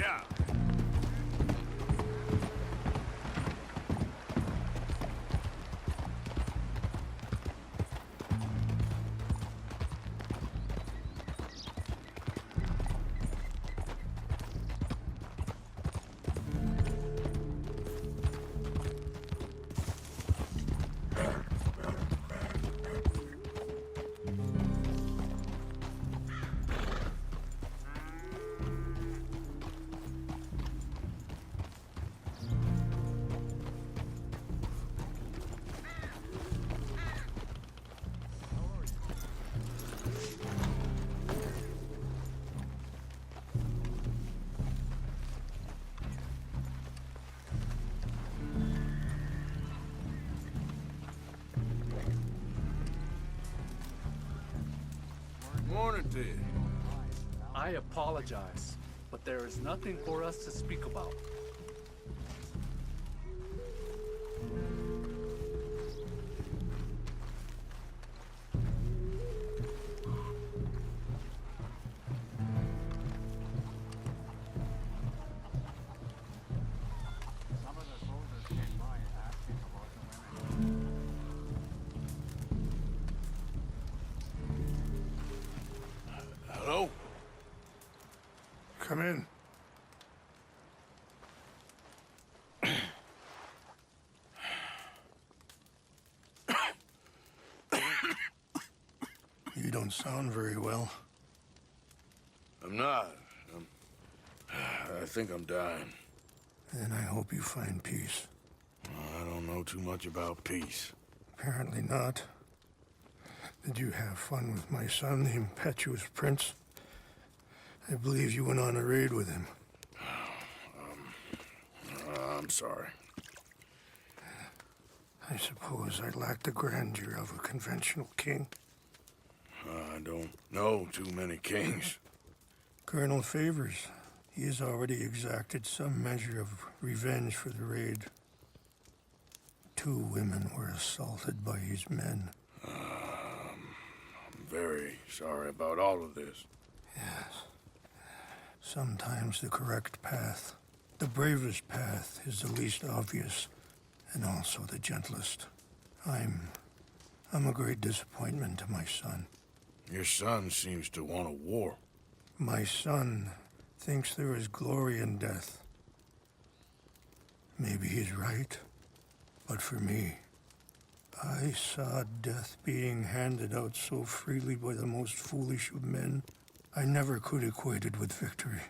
Yeah. Morning to you. I apologize, but there is nothing for us to speak about. Some of the soldiers came by asking about the women. Hello? Come in. You don't sound very well. I'm not. I think I'm dying. And I hope you find peace. I don't know too much about peace. Apparently not. Did you have fun with my son, the impetuous prince? I believe you went on a raid with him. I'm sorry. I suppose I lacked the grandeur of a conventional king. I don't know too many kings. Colonel Favors, he has already exacted some measure of revenge for the raid. 2 women were assaulted by his men. I'm very sorry about all of this. Yes. Sometimes the correct path, the bravest path, is the least obvious, and also the gentlest. I'm a great disappointment to my son. Your son seems to want a war. My son thinks there is glory in death. Maybe he's right, but for me, I saw death being handed out so freely by the most foolish of men, I never could equate it with victory.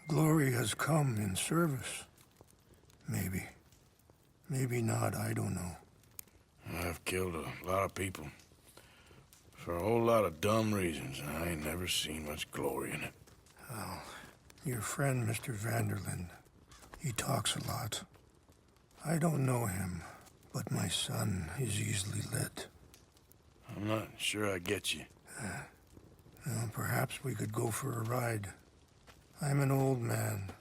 Glory has come in service. Maybe. Maybe not, I don't know. I've killed a lot of people. For a whole lot of dumb reasons, and I ain't never seen much glory in it. Well, your friend, Mr. Vanderlyn, he talks a lot. I don't know him, but my son is easily led. I'm not sure I get you. Well, perhaps we could go for a ride. I'm an old man.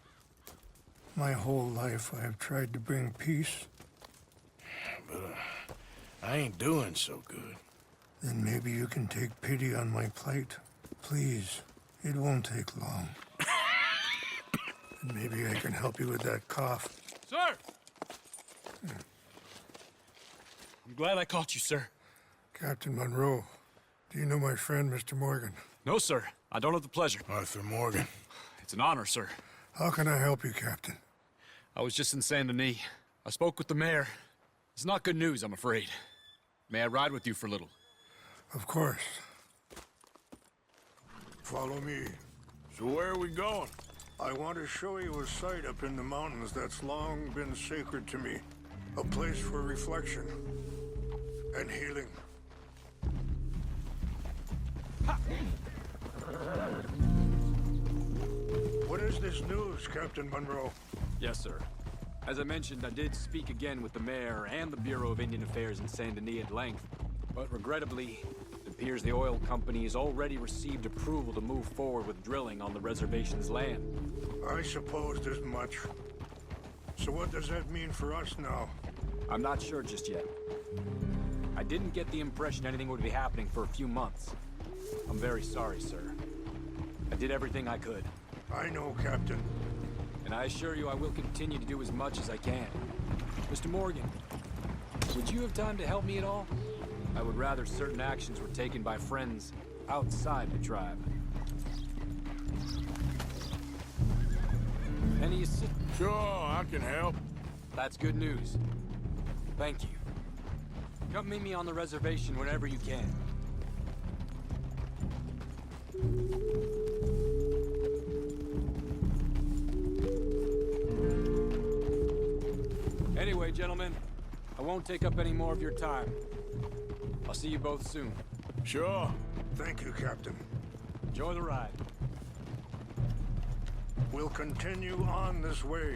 My whole life I have tried to bring peace. But I ain't doing so good. Then maybe you can take pity on my plight. Please, it won't take long. And maybe I can help you with that cough. Sir! I'm glad I caught you, sir. Captain Monroe, do you know my friend, Mr. Morgan? No, sir. I don't have the pleasure. Arthur Morgan. It's an honor, sir. How can I help you, Captain? I was just in Saint Denis. I spoke with the mayor. It's not good news, I'm afraid. May I ride with you for a little? Of course. Follow me. So where are we going? I want to show you a site up in the mountains that's long been sacred to me. A place for reflection and healing. What is this news, Captain Monroe? Yes, sir. As I mentioned, I did speak again with the mayor and the Bureau of Indian Affairs in Saint Denis at length. But regrettably, it appears the oil company has already received approval to move forward with drilling on the reservation's land. I supposed as much. So what does that mean for us now? I'm not sure just yet. I didn't get the impression anything would be happening for a few months. I'm very sorry, sir. I did everything I could. I know, Captain. And I assure you I will continue to do as much as I can. Mr. Morgan, would you have time to help me at all? I would rather certain actions were taken by friends outside the tribe. Any assist? Sure, I can help. That's good news. Thank you. Come meet me on the reservation whenever you can. Anyway, gentlemen, I won't take up any more of your time. I'll see you both soon. Sure. Thank you, Captain. Enjoy the ride. We'll continue on this way.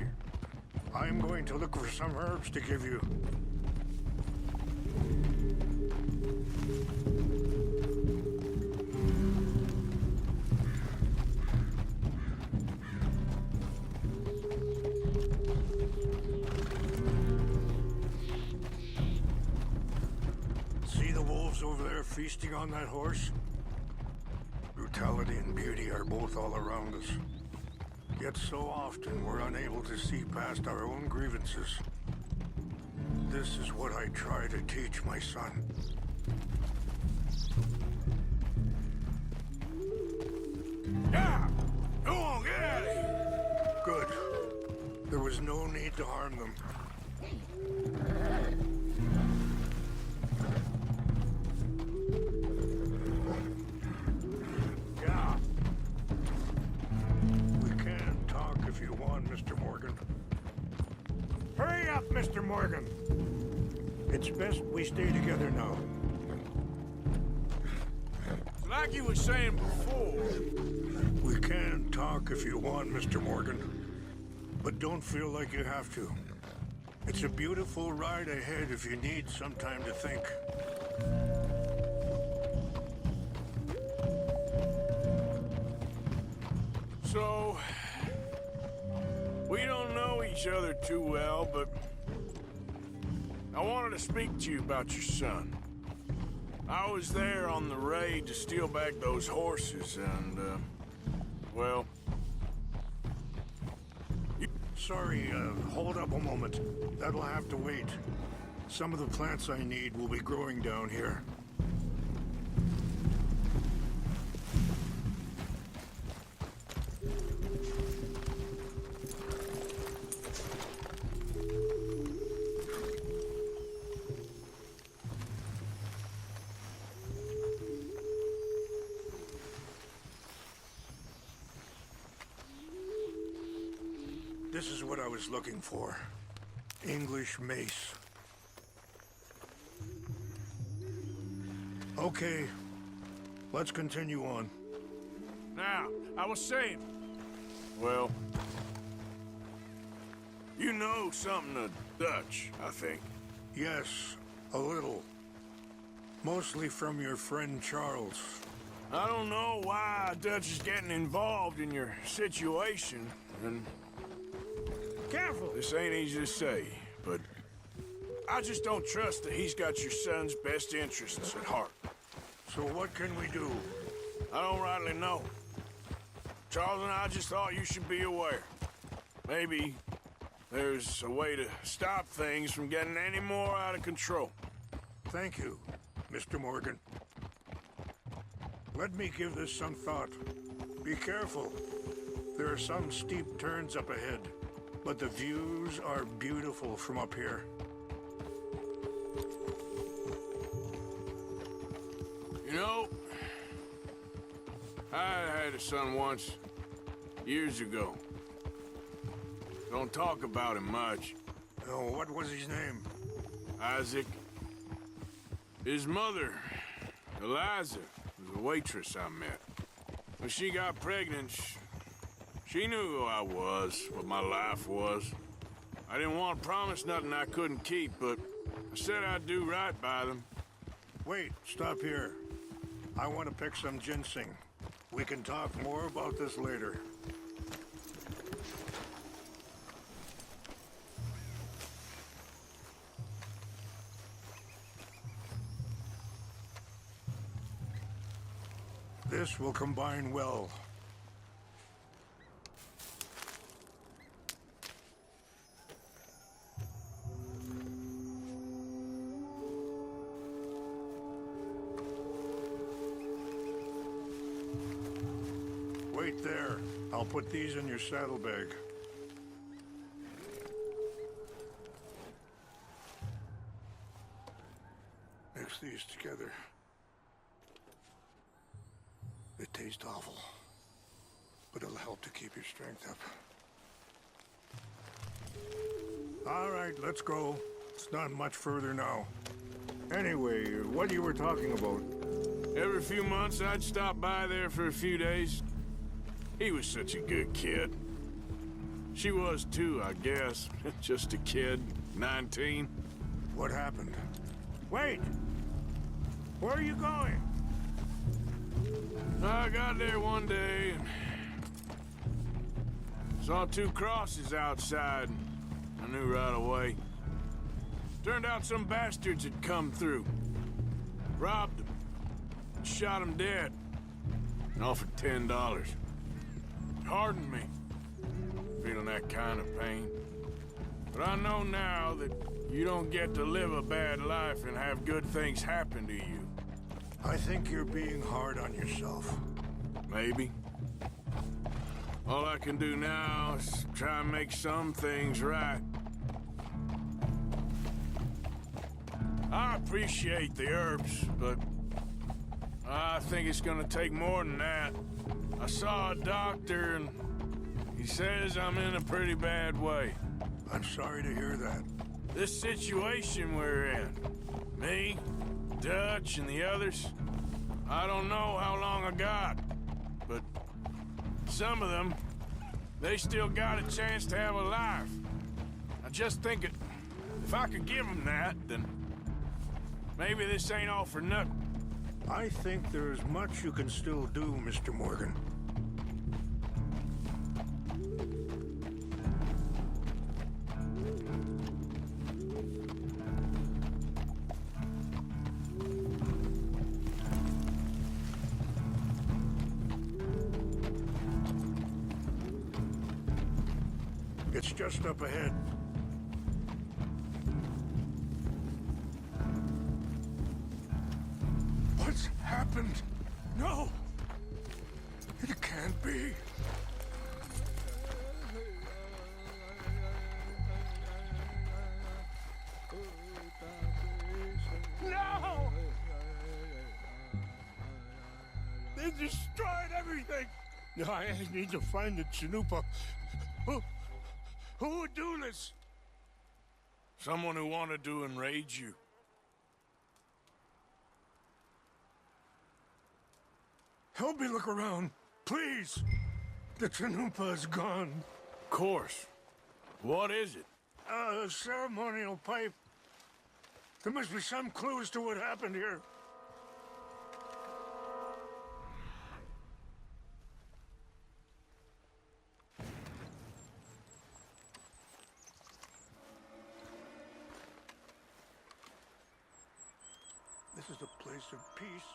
I'm going to look for some herbs to give you. See the wolves over there feasting on that horse? Brutality and beauty are both all around us. Yet so often we're unable to see past our own grievances. This is what I try to teach my son. Yeah! Go on, get out of here! Good. There was no need to harm them. Yeah. We can talk if you want, Mr. Morgan. Hurry up, Mr. Morgan. It's best we stay together now. Like you were saying before, We can talk if you want, Mr. Morgan. But don't feel like you have to. It's a beautiful ride ahead if you need some time to think. so... We don't know each other too well, but... I wanted to speak to you about your son. I was there on the raid to steal back those horses, and, well... Sorry, hold up a moment. That'll have to wait. Some of the plants I need will be growing down here. This is what I was looking for. English mace. Okay, let's continue on. Now, I was saying... Well... You know something of Dutch, I think. Yes, a little. Mostly from your friend Charles. I don't know why Dutch is getting involved in your situation, and... Careful! This ain't easy to say, but... I just don't trust that he's got your son's best interests at heart. So what can we do? I don't rightly know. Charles and I just thought you should be aware. Maybe there's a way to stop things from getting any more out of control. Thank you, Mr. Morgan. Let me give this some thought. Be careful. There are some steep turns up ahead, but the views are beautiful from up here. You know, I had a son once, years ago. Don't talk about him much. Oh, what was his name? Isaac. His mother, Eliza, was a waitress I met. When she got pregnant, she knew who I was, what my life was. I didn't want to promise nothing I couldn't keep, but I said I'd do right by them. Wait, stop here. I want to pick some ginseng. We can talk more about this later. This will combine well. wait there. I'll put these in your saddlebag. Mix these together. They taste awful, but it'll help to keep your strength up. All right, let's go. It's not much further now. Anyway, what you were talking about? Every few months, I'd stop by there for a few days. He was such a good kid. She was too, I guess. Just a kid, 19. What happened? Wait! Where are you going? I got there one day and saw two crosses outside. I knew right away. Turned out some bastards had come through. Robbed them. Shot him dead. And offered $10. Hardened me. Feeling that kind of pain. But I know now that you don't get to live a bad life and have good things happen to you. I think you're being hard on yourself. Maybe. All I can do now is try and make some things right. I appreciate the herbs, but I think it's gonna take more than that. I saw a doctor and he says I'm in a pretty bad way. I'm sorry to hear that. This situation we're in, me, Dutch, and the others, I don't know how long I got, but some of them, they still got a chance to have a life. I just think if I could give them that, then maybe this ain't all for nothing. I think there's much you can still do, Mr. Morgan. It's just up ahead. What's happened? No! It can't be. No! They destroyed everything! I need to find the Chanupa. Who would do this? Someone who wanted to enrage you. Help me look around, please. The Chanupa is gone. Of course. What is it? A ceremonial pipe. There must be some clues to what happened here. This is a place of peace.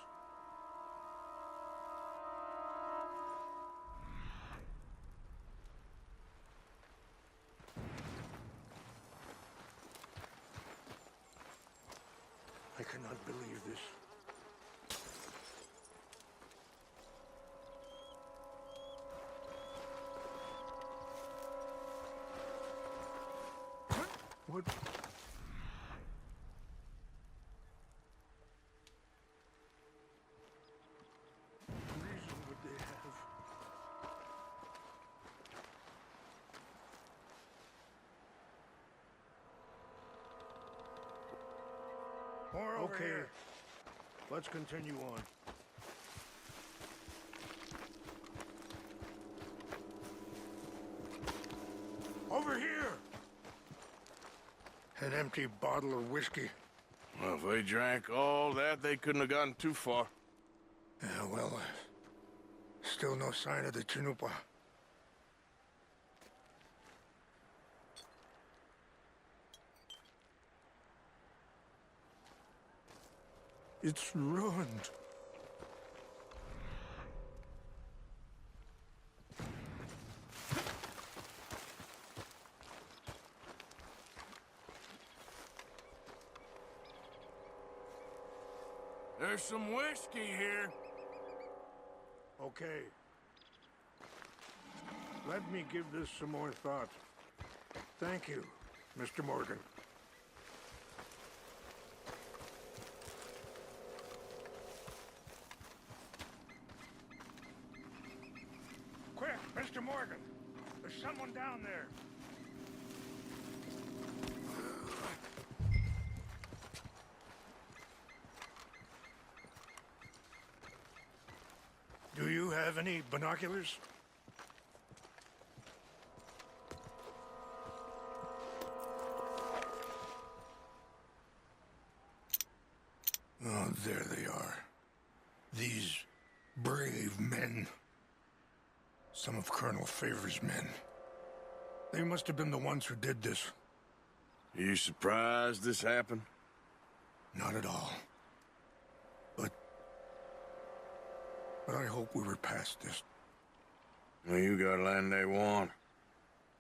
I cannot believe this. What? Reason would they have? More over here. Let's continue on. Over here! An empty bottle of whiskey. Well, if they drank all that, they couldn't have gotten too far. Yeah, well, still no sign of the Chanupa. It's ruined. There's some whiskey here. Okay. Let me give this some more thought. Thank you, Mr. Morgan. Quick, Mr. Morgan! There's someone down there! Do you have any binoculars? Oh, there they are. These brave men. Some of Colonel Favor's men. They must have been the ones who did this. Are you surprised this happened? Not at all. But I hope we were past this. Well, you got land they want.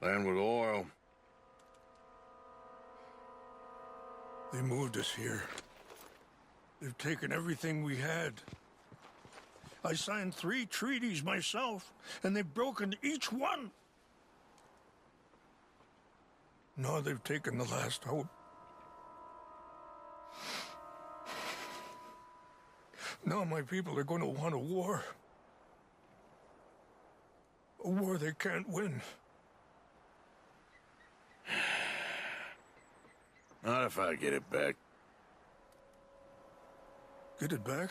Land with oil. They moved us here. They've taken everything we had. I signed 3 treaties myself, and they've broken each one. Now they've taken the last hope. Now my people are going to want a war. A war they can't win. Not if I get it back. Get it back?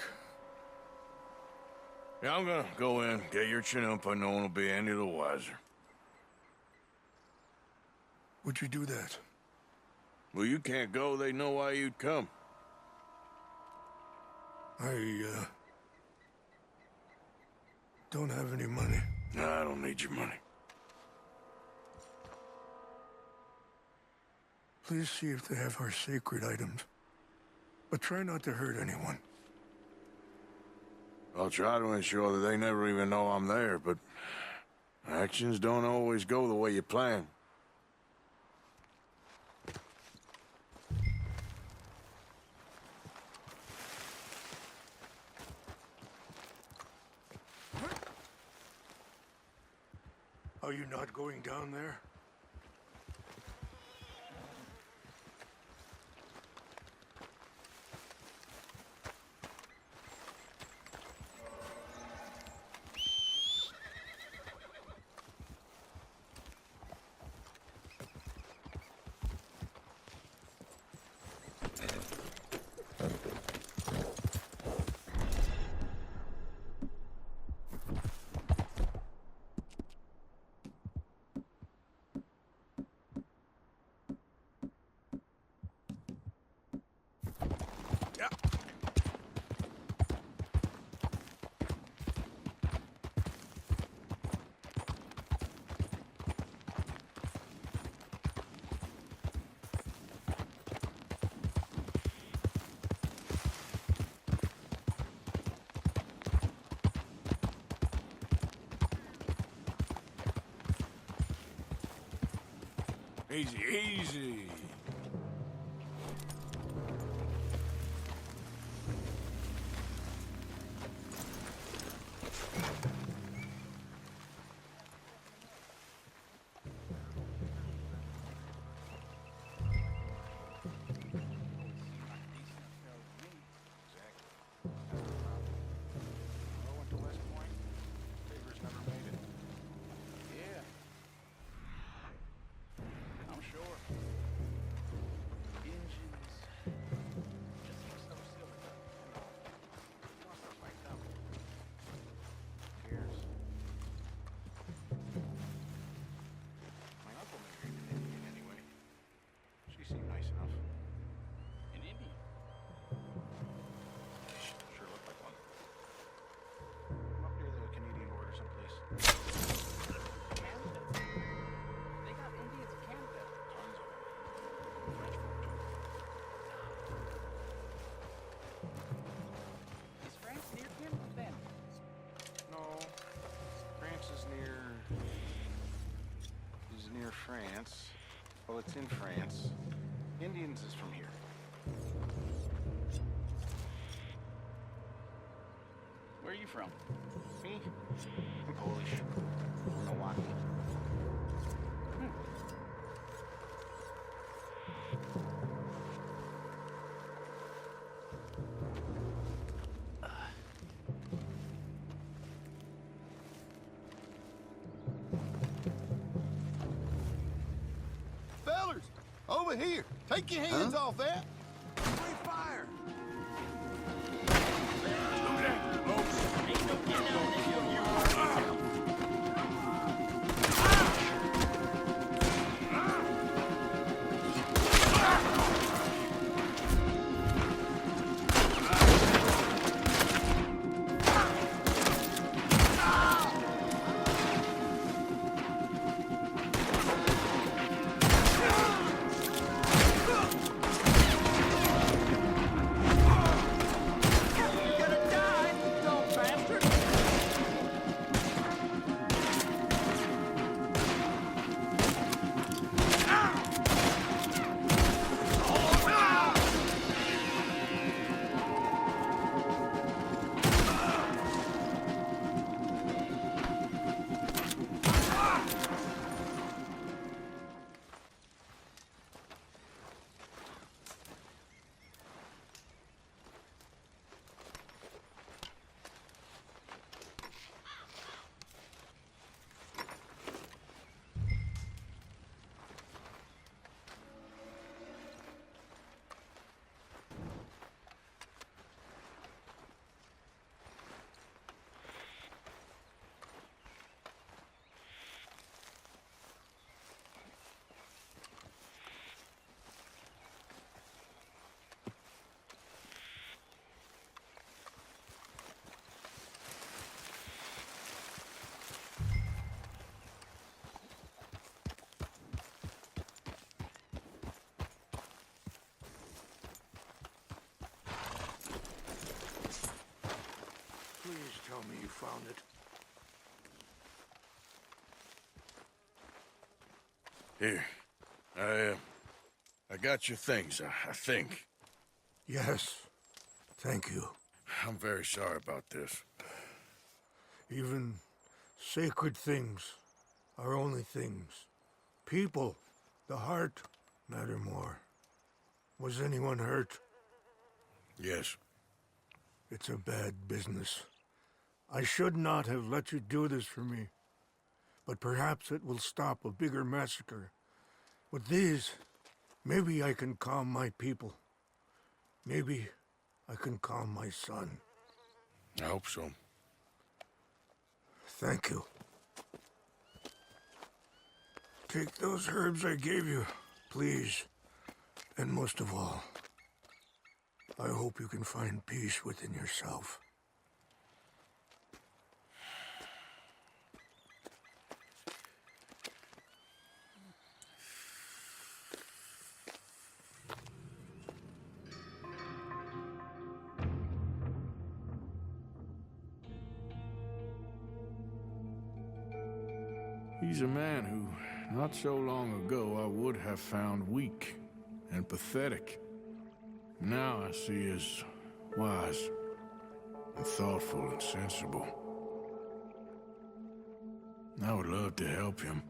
Yeah, I'm gonna go in, get your Chinook, and no one will be any the wiser. Would you do that? Well, you can't go, they know why you'd come. I don't have any money. No, I don't need your money. Please see if they have our sacred items. But try not to hurt anyone. I'll try to ensure that they never even know I'm there, but actions don't always go the way you plan. Are you not going down there? Easy, easy. Near France. Well, it's in France. Indians is from here. Where are you from? Me? I'm Polish. Milwaukee. over here. Take your hands off that. Free fire! Please tell me you found it. Here. I got your things, I think. Yes. Thank you. I'm very sorry about this. Even sacred things are only things. People, the heart, matter more. Was anyone hurt? Yes. It's a bad business. I should not have let you do this for me. But perhaps it will stop a bigger massacre. With these, maybe I can calm my people. Maybe I can calm my son. I hope so. Thank you. Take those herbs I gave you, please. And most of all, I hope you can find peace within yourself. He's a man who, not so long ago, I would have found weak and pathetic. Now I see as wise and thoughtful and sensible. I would love to help him,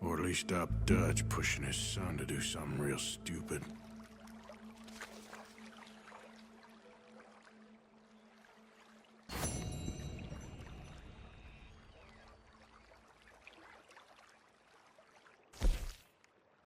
or at least stop Dutch pushing his son to do something real stupid.